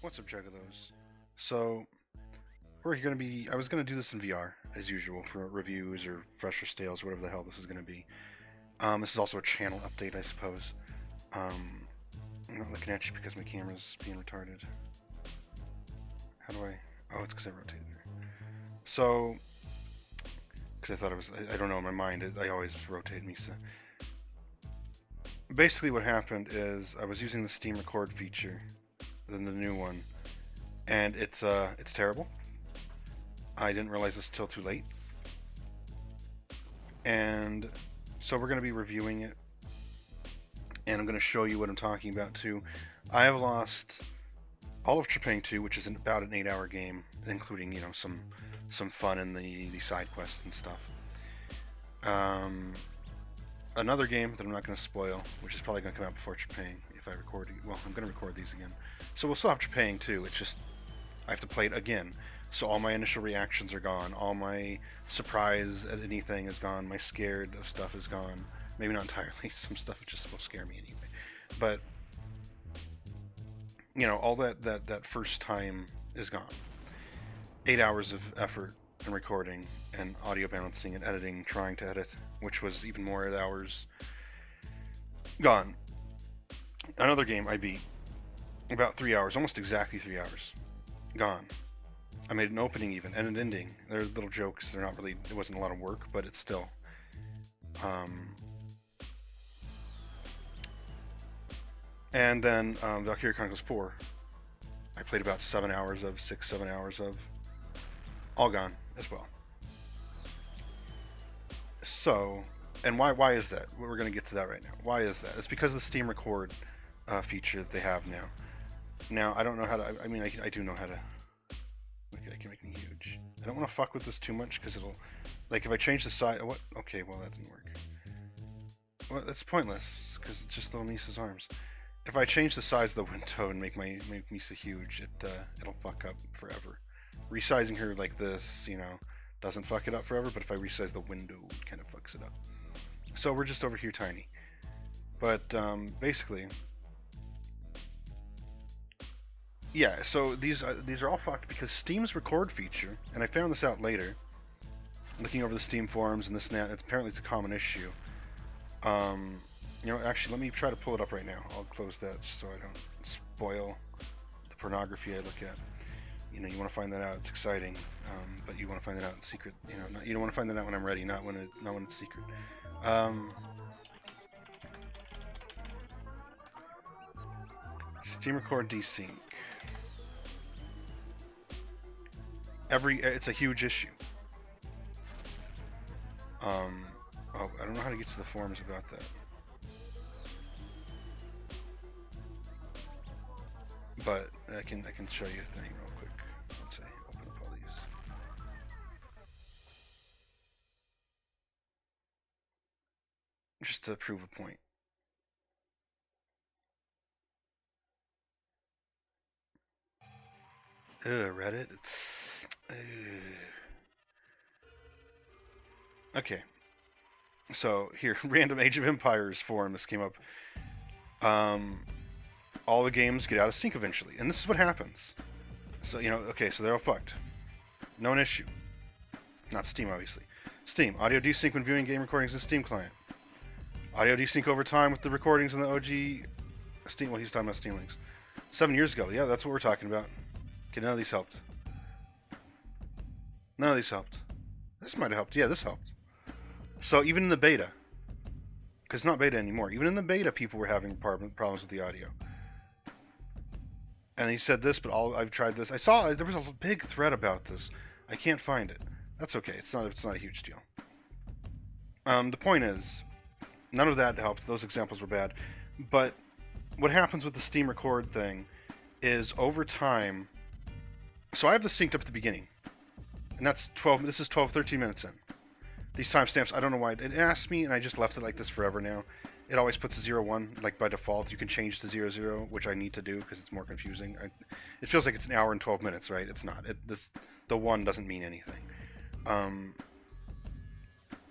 What's up, Juggalos? So, I was gonna do this in VR, as usual, for reviews or fresh or stales, or whatever the hell this is gonna be. This is also a channel update, I suppose. I'm not looking at you because my camera's being retarded. How do I... Oh, it's because I rotated it. So, because I thought it was... I don't know, in my mind, I always rotate Misa. Basically what happened is, I was using the Steam Record feature, then the new one, and it's terrible. I didn't realize this till too late. And so we're going to be reviewing it, and I'm going to show you what I'm talking about too. I have lost all of Trepang 2, which is about an 8-hour game, including, you know, some fun in the side quests and stuff. Another game that I'm not going to spoil, which is probably going to come out before Trepang if I record it. Well, I'm going to record these again. So we'll still have Trepang 2, it's just I have to play it again. So all my initial reactions are gone. All my surprise at anything is gone. My scared of stuff is gone. Maybe not entirely. Some stuff just will scare me anyway. But, you know, all that first time is gone. 8 hours of effort and recording and audio balancing and editing, trying to edit, which was even more 8 hours, gone. Another game I beat, about 3 hours, almost exactly 3 hours, gone. I made an opening even, and an ending. They're little jokes, they're not really, it wasn't a lot of work, but it's still. And then Valkyria Chronicles 4, I played about 7 hours of, 6-7 hours of, all gone as well. So, and why is that? We're going to get to that right now. Why is that? It's because of the Steam Record feature that they have now. Now, I don't know how to, I mean, I do know how to, I can make me huge. I don't want to fuck with this too much because it'll, like, if I change the size, what? Okay, well, that didn't work. Well, that's pointless because it's just little Misa's arms. If I change the size of the window and make Misa huge, it'll fuck up forever. Resizing her like this, you know, doesn't fuck it up forever, but if I resize the window, it kind of fucks it up. So we're just over here tiny. But basically, yeah, so these are all fucked because Steam's record feature, and I found this out later, looking over the Steam forums and this and that, apparently it's a common issue. You know, actually, let me try to pull it up right now. I'll close that just so I don't spoil the pornography I look at. You know, you want to find that out. It's exciting, but you want to find that out in secret. You know, you don't want to find that out when I'm ready, not when it's secret. Steam Record desync. It's a huge issue. Oh, I don't know how to get to the forums about that. But I can show you a thing real quick. Let's see, open up all these. Just to prove a point. Reddit. It's okay. So here, random Age of Empires forum. This came up. All the games get out of sync eventually, and this is what happens. So, you know, okay, so they're all fucked. No issue. Not Steam, obviously. Steam, audio desync when viewing game recordings in Steam client. Audio desync over time with the recordings in the OG Steam. Well, he's talking about Steam links. 7 years ago, yeah, that's what we're talking about. Okay, none of these helped. None of these helped. This might have helped. Yeah, this helped. So even in the beta, because it's not beta anymore, even in the beta, people were having problems with the audio. And he said this, but I've tried this. I saw there was a big thread about this. I can't find it. That's okay. It's not a huge deal. The point is, none of that helped. Those examples were bad. But what happens with the Steam Record thing is over time. So I have this synced up at the beginning, and that's 12. This is 13 minutes in. These timestamps, I don't know why it asked me, and I just left it like this forever now. It always puts a 0-1, like by default. You can change to 0-0, which I need to do because it's more confusing. It feels like it's an hour and 12 minutes, right? It's not. The 1 doesn't mean anything.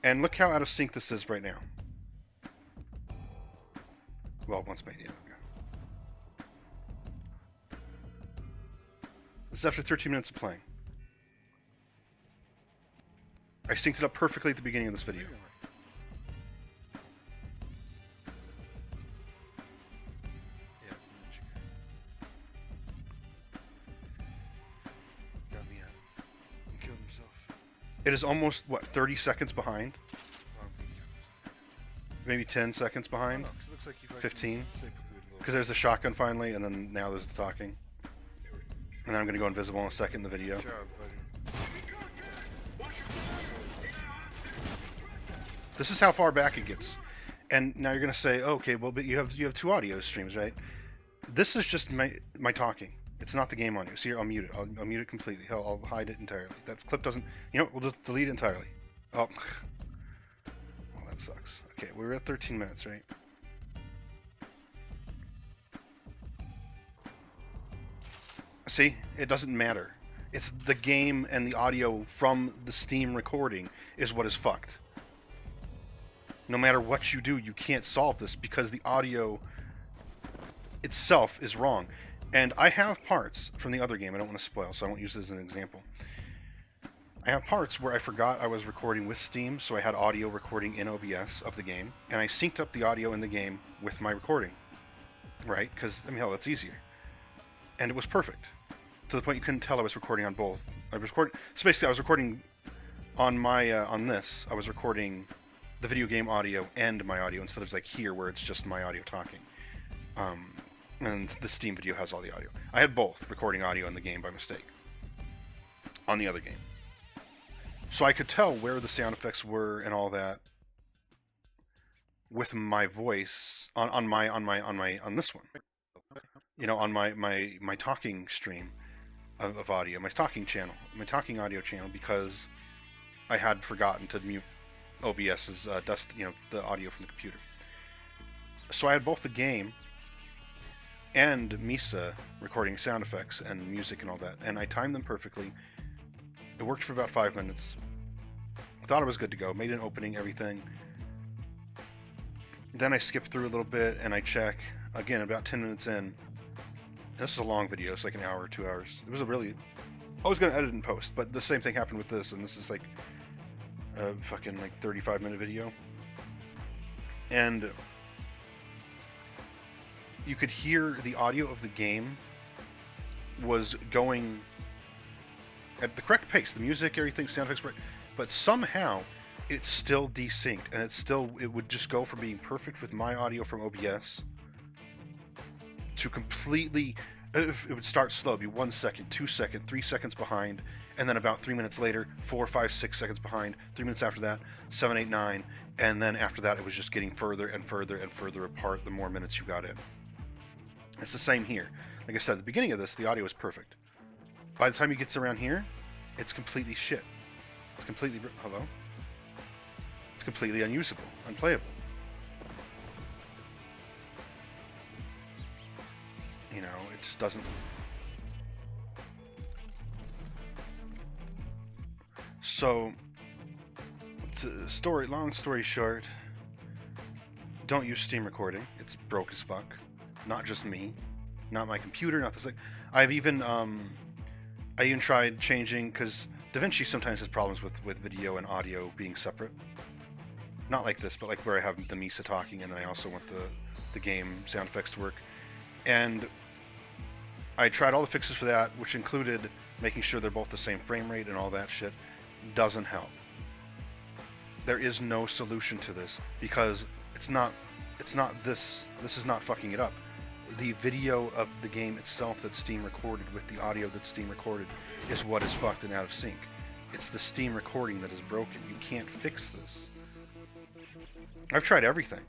And look how out of sync this is right now. Well, once made, yeah. This is after 13 minutes of playing. I synced it up perfectly at the beginning of this video. It is almost, what, 30 seconds behind? Maybe 10 seconds behind? 15? Because there's the shotgun finally, and then now there's the talking. And then I'm going to go invisible in a second in the video. This is how far back it gets. And now you're going to say, oh, okay, well, but you have two audio streams, right? This is just my talking. It's not the game audio. See, I'll mute it. I'll mute it completely. Hell, I'll hide it entirely. That clip doesn't... You know what? We'll just delete it entirely. Oh. Well, that sucks. Okay, we're at 13 minutes, right? See? It doesn't matter. It's the game and the audio from the Steam recording is what is fucked. No matter what you do, you can't solve this because the audio itself is wrong. And I have parts from the other game I don't want to spoil, so I won't use this as an example. I have parts where I forgot I was recording with Steam, so I had audio recording in OBS of the game, and I synced up the audio in the game with my recording. Right? Because, I mean, hell, that's easier. And it was perfect. To the point you couldn't tell I was recording on both. I was recording... So basically, I was recording on my, on this, I was recording the video game audio and my audio, instead of like here, where it's just my audio talking. And the Steam video has all the audio. I had both recording audio in the game by mistake. On the other game. So I could tell where the sound effects were and all that with my voice on this one. You know, on my talking stream of audio, my talking channel, my talking audio channel, because I had forgotten to mute OBS's the audio from the computer. So I had both the game and Misa recording sound effects and music and all that, and I timed them perfectly. It worked for about 5 minutes. I thought it was good to go. Made an opening, everything. Then I skipped through a little bit and I check again about 10 minutes in. This is a long video. It's like an hour, 2 hours. It was a really... I was going to edit and post, but the same thing happened with this, and this is like a fucking like 35-minute video. And you could hear the audio of the game was going at the correct pace. The music, everything, sound effects, but somehow it's still desynced, and it would just go from being perfect with my audio from OBS to completely... It would start slow, be 1 second, 2 seconds, 3 seconds behind, and then about 3 minutes later, 4, 5, 6 seconds behind, 3 minutes after that, 7, 8, 9, and then after that it was just getting further and further and further apart the more minutes you got in. It's the same here. Like I said, at the beginning of this, the audio is perfect. By the time it gets around here, it's completely shit. It's completely... Hello? It's completely unusable, unplayable. You know, it just doesn't... So, long story short, don't use Steam recording. It's broke as fuck. Not just me, not my computer, not this thing. I even tried changing, because DaVinci sometimes has problems with video and audio being separate. Not like this, but like where I have the Misa talking, and then I also want the game sound effects to work. And I tried all the fixes for that, which included making sure they're both the same frame rate and all that shit. Doesn't help. There is no solution to this, because it's not this is not fucking it up. The video of the game itself that Steam recorded with the audio that Steam recorded is what is fucked and out of sync. It's the Steam recording that is broken. You can't fix this. I've tried everything.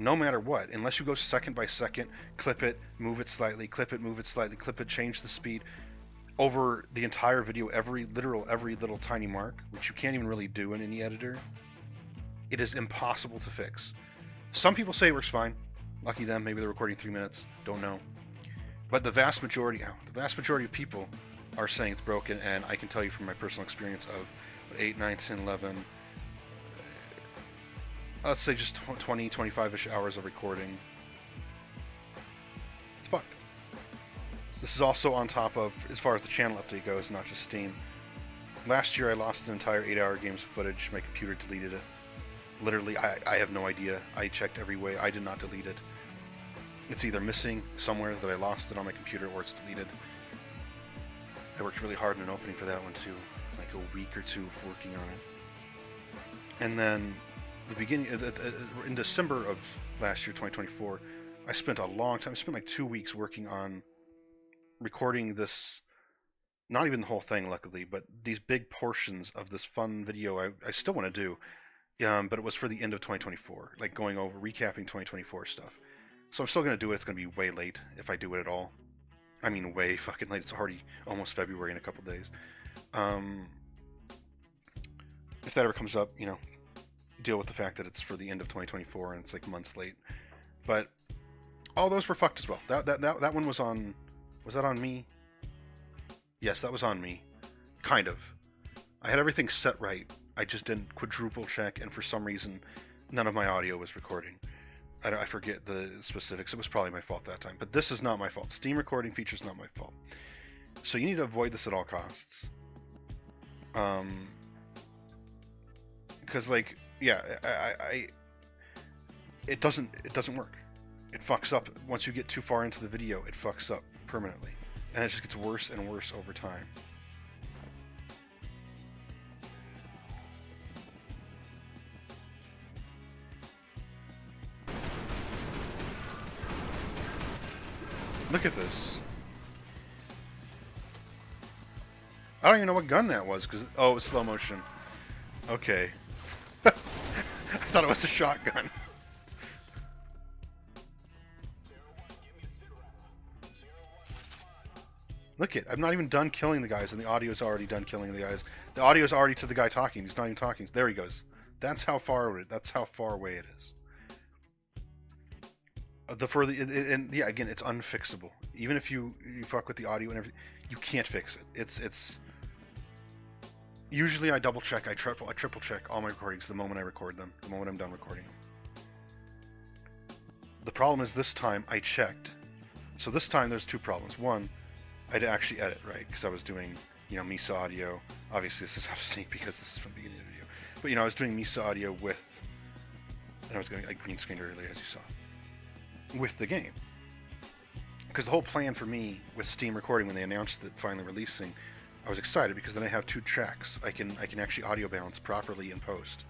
No matter what, unless you go second by second, clip it, move it slightly, clip it, move it slightly, clip it, change the speed over the entire video, every little tiny mark, which you can't even really do in any editor. It is impossible to fix. Some people say it works fine. Lucky them, maybe they're recording 3 minutes, don't know. But the vast majority of people are saying it's broken, and I can tell you from my personal experience of 8, 9, 10, 11, let's say just 20, 25-ish hours of recording. It's fucked. This is also on top of, as far as the channel update goes, not just Steam. Last year I lost an entire 8-hour games of footage. My computer deleted it. Literally, I have no idea. I checked every way. I did not delete it. It's either missing somewhere that I lost it on my computer or it's deleted. I worked really hard in an opening for that one too. Like a week or two of working on it. And then the beginning, in December of last year, 2024, I spent a long time, I spent like 2 weeks working on recording this, not even the whole thing luckily, but these big portions of this fun video I still want to do, but it was for the end of 2024, like going over, recapping 2024 stuff. So I'm still going to do it. It's going to be way late if I do it at all. I mean, way fucking late. It's already almost February in a couple days. If that ever comes up, you know, deal with the fact that it's for the end of 2024 and it's like months late. But all those were fucked as well. That one was on... Was that on me? Yes, that was on me. Kind of. I had everything set right. I just didn't quadruple check, and for some reason, none of my audio was recording. I forget the specifics. It was probably my fault that time. But this is not my fault. Steam recording feature is not my fault. So you need to avoid this at all costs. Because, like, yeah, it doesn't work. It fucks up. Once you get too far into the video, it fucks up permanently. And it just gets worse and worse over time. Look at this. I don't even know what gun that was, because... Oh, it was slow motion. Okay. I thought it was a shotgun. Look it, I'm not even done killing the guys, and the audio's already done killing the guys. The audio's already to the guy talking. He's not even talking. There he goes. That's how far away it is. And yeah, again, it's unfixable. Even if you fuck with the audio and everything, you can't fix it. It's usually I double check, I triple check all my recordings the moment I record them, the moment I'm done recording them. The problem is this time I checked. So this time there's two problems. One, I had to actually edit, right? Because I was doing, you know, Misa audio. Obviously this is out of sync because this is from the beginning of the video. But, you know, I was doing Misa audio with, and I was going like green screen earlier, as you saw, with the game. Because the whole plan for me with Steam recording, when they announced it finally releasing, I was excited because then I have two tracks. I can actually audio balance properly in post,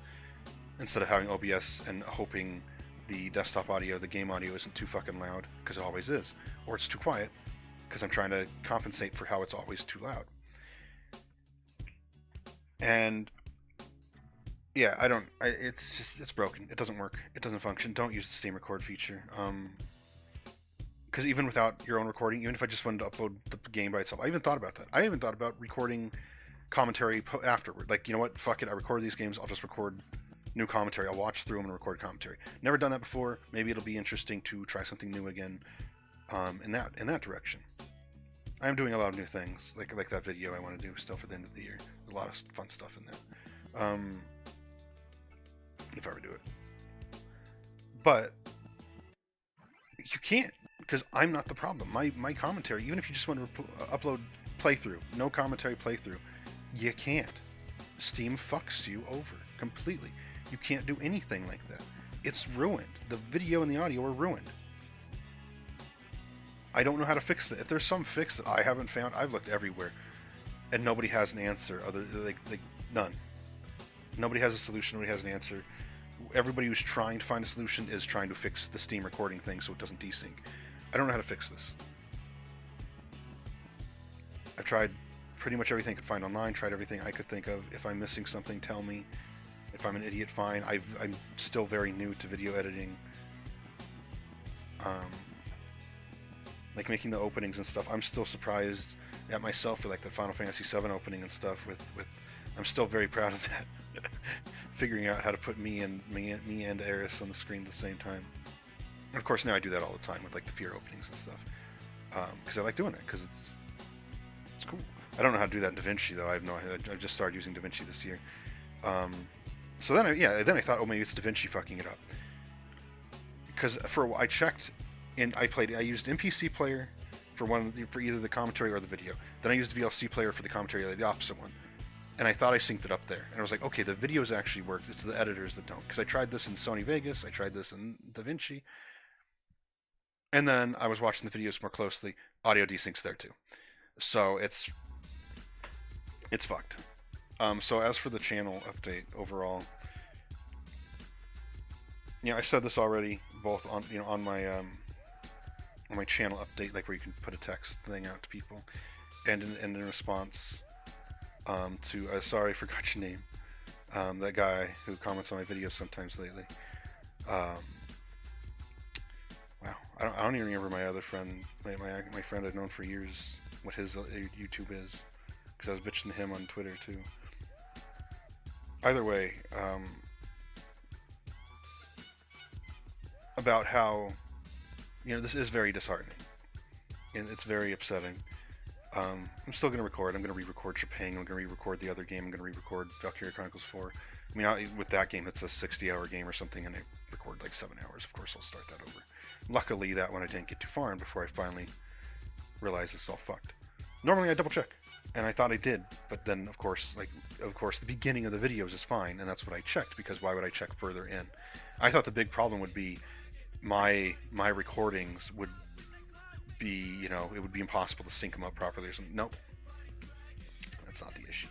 instead of having OBS and hoping the desktop audio, the game audio, isn't too fucking loud, because it always is, or it's too quiet, because I'm trying to compensate for how it's always too loud. And yeah, it's broken. It doesn't work. It doesn't function. Don't use the Steam record feature. Because even without your own recording, even if I just wanted to upload the game by itself, I even thought about that. I even thought about recording commentary afterward. Like, you know what? Fuck it. I record these games. I'll just record new commentary. I'll watch through them and record commentary. Never done that before. Maybe it'll be interesting to try something new again. In that direction. I am doing a lot of new things, like that video I want to do still for the end of the year. There's a lot of fun stuff in that. If I ever do it. But you can't, because I'm not the problem. My commentary, even if you just want to upload playthrough, no commentary playthrough, you can't. Steam fucks you over completely. You can't do anything like that. It's ruined. The video and the audio are ruined. I don't know how to fix it. If there's some fix that I haven't found, I've looked everywhere, and nobody has an answer. None. Nobody has a solution. Nobody has an answer. Everybody who's trying to find a solution is trying to fix the Steam recording thing so it doesn't desync. I don't know how to fix this. I've tried pretty much everything I could find online. Tried everything I could think of. If I'm missing something, tell me. If I'm an idiot, fine. I'm still very new to video editing. Like making the openings and stuff, I'm still surprised at myself for like the Final Fantasy VII opening and stuff. I'm still very proud of that. Figuring out how to put me and Eris on the screen at the same time. And of course now I do that all the time with like the Fear openings and stuff, because I like doing it, because it's cool. I don't know how to do that in DaVinci though. I just started using DaVinci this year. So then I thought, oh, maybe it's DaVinci fucking it up. Because I checked. And I used MPC Player for either the commentary or the video. Then I used VLC player for the commentary, like the opposite one. And I thought I synced it up there. And I was like, okay, the videos actually work. It's the editors that don't. Because I tried this in Sony Vegas. I tried this in DaVinci. And then I was watching the videos more closely. Audio desyncs there too. So it's fucked. So as for the channel update overall, I said this already, both on on my channel update, like where you can put a text thing out to people, and in response to sorry, I forgot your name, that guy who comments on my videos sometimes lately. Wow, I don't even remember my other friend, my friend I've known for years, what his YouTube is, because I was bitching to him on Twitter too. Either way, about how this is very disheartening and it's very upsetting. I'm still going to record. I'm going to re-record Trepang. I'm going to re-record the other game. I'm going to re-record Valkyria Chronicles 4. I mean, with that game, it's a 60-hour game or something, and I record like 7 hours. Of course, I'll start that over. Luckily, that one I didn't get too far in before I finally realized it's all fucked. Normally, I double check, and I thought I did, but then, of course, the beginning of the videos is fine, and that's what I checked, because why would I check further in? I thought the big problem would be my recordings would be, it would be impossible to sync them up properly or something. Nope. That's not the issue.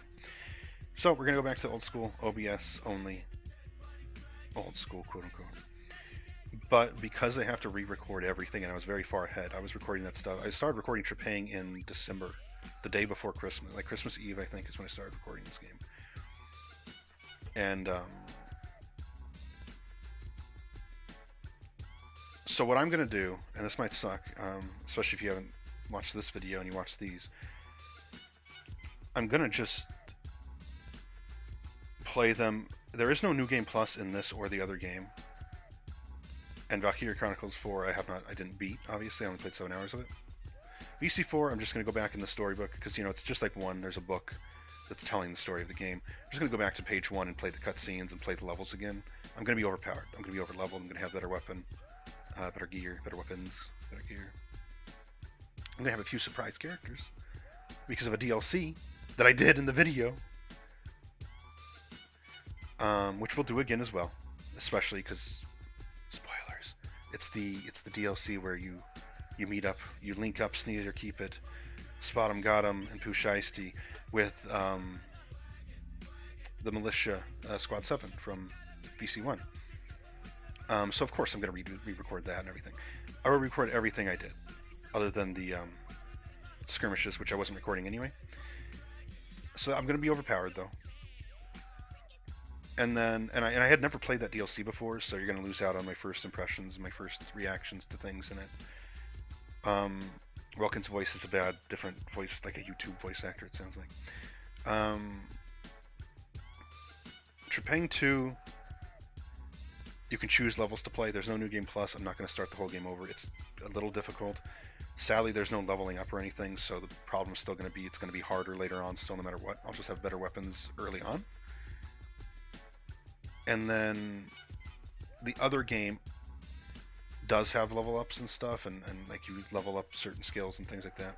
So we're going to go back to old school, OBS only. Old school, quote unquote. But because I have to re-record everything, and I was very far ahead, I was recording that stuff. I started recording Trepang in December, the day before Christmas. Like Christmas Eve, I think, is when I started recording this game. And, so what I'm going to do, and this might suck, especially if you haven't watched this video and you watch these, I'm going to just play them. There is no New Game Plus in this or the other game. And Valkyria Chronicles 4, I didn't beat, obviously. I only played 7 hours of it. VC4, I'm just going to go back in the storybook, because, it's just like one. There's a book that's telling the story of the game. I'm just going to go back to page 1 and play the cutscenes and play the levels again. I'm going to be overpowered. I'm going to be overleveled. I'm going to have better weapon. Better gear, better weapons, better gear. I'm gonna have a few surprise characters because of a DLC that I did in the video, which we'll do again as well, especially because spoilers. It's the DLC where you link up, Sneed It or Keep It, Spot 'em, Got 'em, and Pooh Shiesty with the Militia Squad 7 from VC1. So of course I'm going to re-record that and everything. I will record everything I did, other than the skirmishes, which I wasn't recording anyway. So I'm going to be overpowered though. And I had never played that DLC before, so you're going to lose out on my first impressions and my first reactions to things in it. Welkin's voice is a different voice, like a YouTube voice actor, it sounds like. Trepang 2. You can choose levels to play. There's no New Game Plus. I'm not going to start the whole game over. It's a little difficult. Sadly, there's no leveling up or anything, so the problem's still going to be, it's going to be harder later on still, no matter what. I'll just have better weapons early on. And then the other game does have level ups and stuff, and like you level up certain skills and things like that.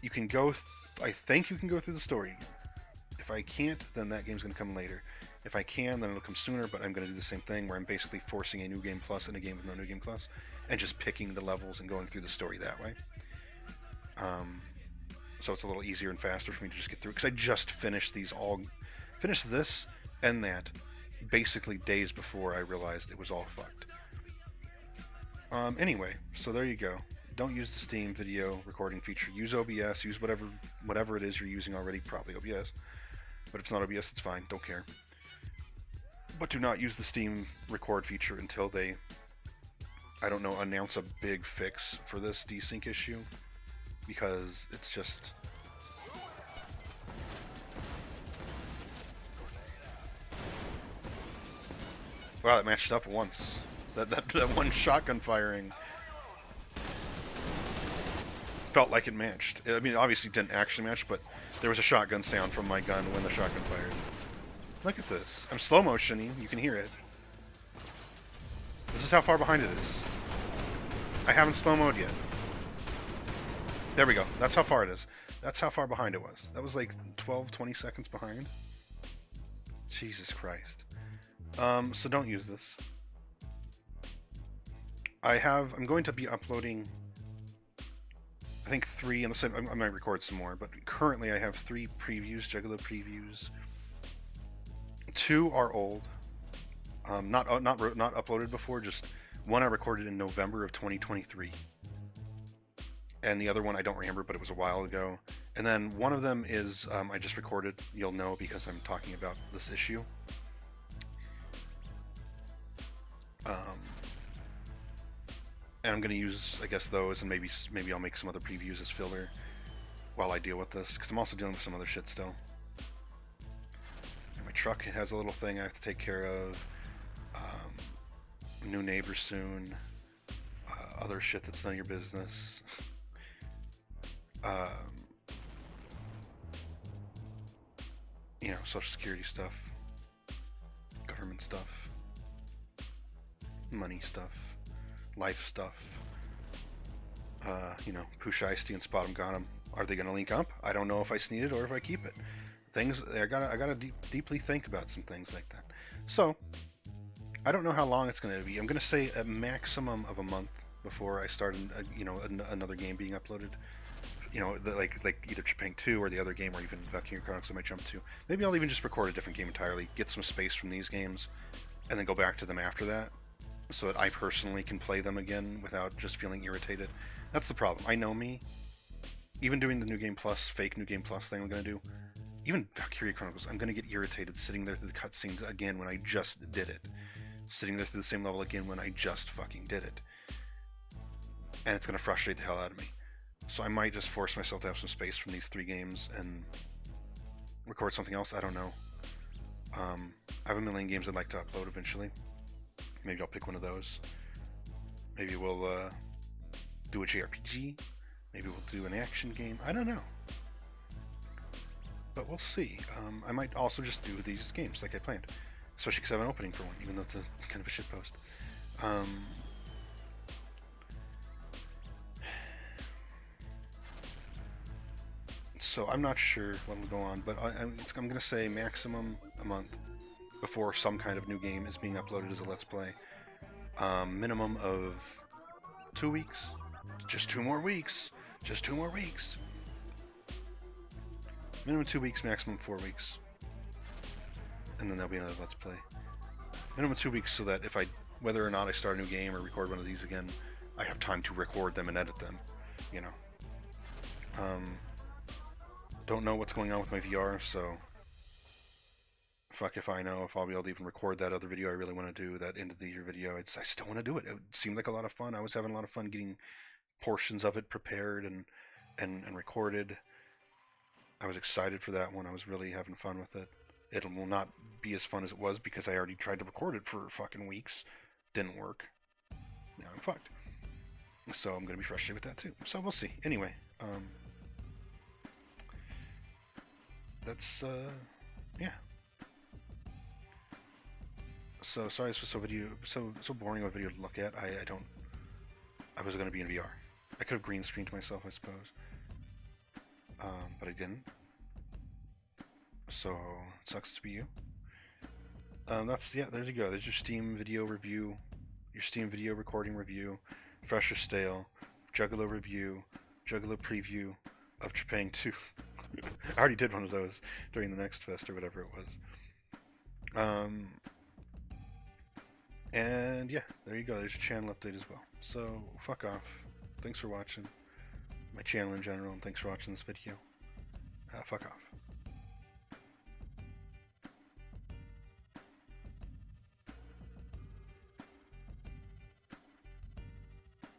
You can go, I think you can go through the story again. If I can't, then that game's going to come later. If I can, then it'll come sooner, but I'm going to do the same thing where I'm basically forcing a New Game Plus in a game with no New Game Plus and just picking the levels and going through the story that way. So it's a little easier and faster for me to just get through, because I just finished this and that basically days before I realized it was all fucked. Anyway, so there you go. Don't use the Steam video recording feature. Use OBS, use whatever it is you're using already, probably OBS. But if it's not OBS, it's fine, don't care. But do not use the Steam record feature until they, I don't know, announce a big fix for this desync issue. Because it's just... Wow, it matched up once. That one shotgun firing felt like it matched. I mean, it obviously didn't actually match, but there was a shotgun sound from my gun when the shotgun fired. Look at this. I'm slow motioning. You can hear it. This is how far behind it is. I haven't slow-moed yet. There we go. That's how far it is. That's how far behind it was. That was like 12, 20 seconds behind. Jesus Christ. So don't use this. I'm going to be uploading, I think 3, and I might record some more, but currently I have 3 previews, Juggalo Previews. 2 are old. Not uploaded before, just one I recorded in November of 2023. And the other one I don't remember, but it was a while ago. And then one of them is I just recorded. You'll know because I'm talking about this issue. And I'm going to use, I guess, those, and maybe I'll make some other previews as filler while I deal with this, because I'm also dealing with some other shit still. And my truck has a little thing I have to take care of. New neighbors soon. Other shit that's none of your business. You know, Social Security stuff, government stuff, money stuff, life stuff. You know, Pusheisty and Spot 'em Got 'em. Are they going to link up? I don't know if I sneed it or if I keep it. Things I gotta deeply think about some things like that. So I don't know how long it's going to be. I'm going to say a maximum of a month before I start, another game being uploaded. You know, like either Chipang 2 or the other game, or even Valkyrie Chronicles I might jump to. Maybe I'll even just record a different game entirely, get some space from these games, and then go back to them after that, so that I personally can play them again without just feeling irritated. That's the problem. I know me. Even doing the New Game Plus, fake New Game Plus thing I'm going to do, even Valkyrie Chronicles, I'm going to get irritated sitting there through the cutscenes again when I just did it. Sitting there through the same level again when I just fucking did it. And it's going to frustrate the hell out of me. So I might just force myself to have some space from these 3 games and record something else. I don't know. I have a million games I'd like to upload eventually. Maybe I'll pick one of those. Maybe we'll do a JRPG. Maybe we'll do an action game. I don't know. But we'll see. I might also just do these games like I planned. Especially because I have an opening for one, even though it's kind of a shitpost. So I'm not sure what will go on, but I'm going to say maximum a month before some kind of new game is being uploaded as a Let's Play. Minimum of 2 weeks. Just 2 more weeks. Just 2 more weeks. Minimum 2 weeks, maximum 4 weeks. And then there'll be another Let's Play. Minimum 2 weeks so that whether or not I start a new game or record one of these again, I have time to record them and edit them, you know. Don't know what's going on with my VR, so fuck if I know if I'll be able to even record that other video I really want to do, that end of the year video. I still want to do it. It seemed like a lot of fun. I was having a lot of fun getting portions of it prepared and recorded. I was excited for that one. I was really having fun with it. It will not be as fun as it was because I already tried to record it for fucking weeks. Didn't work. Now I'm fucked. So I'm going to be frustrated with that too. So we'll see. Anyway, that's, yeah. So sorry this was so boring of a video to look at. I was going to be in VR. I could have green screened myself, I suppose. But I didn't. So it sucks to be you. There you go. There's your Steam video review, your Steam video recording review, fresh or stale, Juggalo review, Juggalo preview of Chipang 2. I already did one of those during the Next Fest or whatever it was. And yeah, there you go. There's your channel update as well. So fuck off. Thanks for watching my channel in general, and thanks for watching this video. Fuck off.